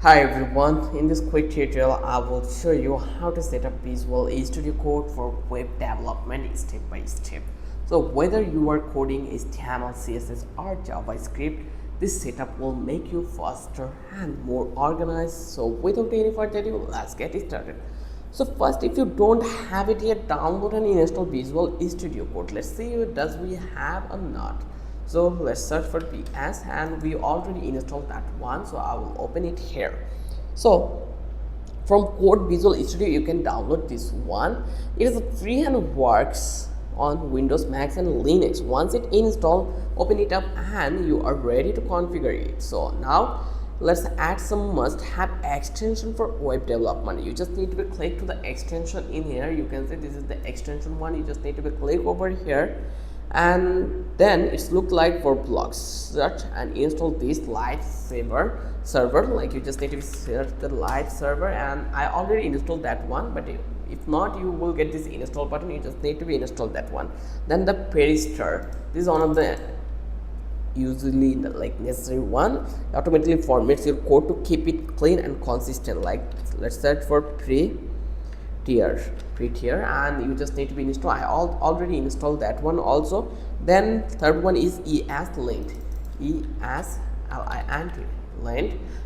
Hi everyone, in this quick tutorial I will show you how to set up Visual Studio Code for web development step by step. So whether you are coding HTML, CSS or JavaScript, this setup will make you faster and more organized. So without any further ado, let's get started. So first, if you don't have it yet, download and install Visual Studio Code. Let's see does we have or not. So let's search for VS, and we already installed that one, so I will open it here. So from Code Visual Studio you can download this one. It is free and works on Windows, Macs and Linux. Once it installed, open it up and you are ready to configure it. So now let's add some must-have extension for web development. You just need to click to the extension in here. You can see this is the extension one. You just need to click over here, and then it's look like for blocks. Search and install this Lifesaver server. Like you just need to search the live server, and I already installed that one, but if not, you will get this install button. You just need to be install that one. Then the Perister, this is one of the usually like necessary one. Automatically formats your code to keep it clean and consistent. Like let's search for prettier, and you just need to be installed. I already installed that one also. Then third one is ESLint, ESLint,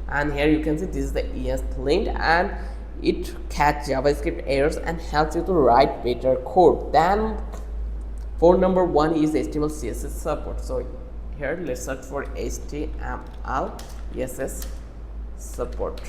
and here you can see this is the ESLint, and it catches JavaScript errors and helps you to write better code. Then for number one is HTML CSS support. So here let's search for HTML CSS support,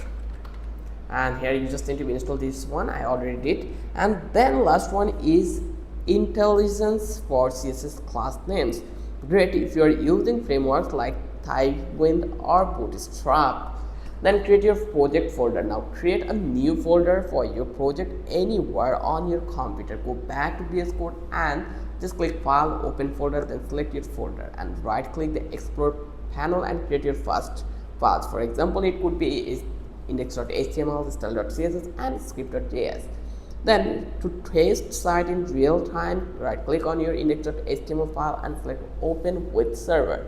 and here you just need to install this one. I already did. And then last one is IntelliSense for CSS class names. Great if you are using frameworks like Tailwind or Bootstrap. Then create your project folder. Now create a new folder for your project anywhere on your computer. Go back to VS Code and just click File, Open Folder, then select your folder and right click the Explore panel and create your first files. For example, it could be index.html, style.css and script.js. Then to test site in real time, right click on your index.html file and select Open with Server.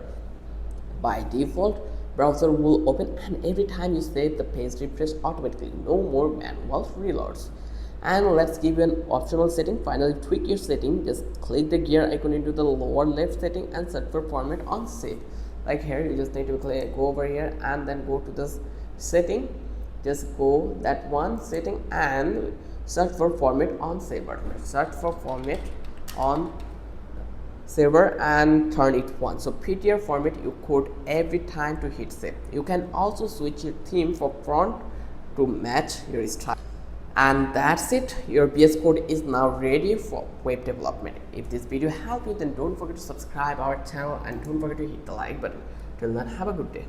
By default, browser will open, and every time you save, the page refresh automatically. No more manual reloads. And let's give you an optional setting. Finally, tweak your setting. Just click the gear icon into the lower left setting and set for format on save. Like here, you just need to go over here and then go to this setting. Just go that one setting and search for format on saver. Search for format on saver and turn it on. So prettier format you code every time to hit save. You can also switch your theme for font to match your style. And that's it. Your VS Code is now ready for web development. If this video helped you, then don't forget to subscribe our channel and don't forget to hit the like button. Till then, have a good day.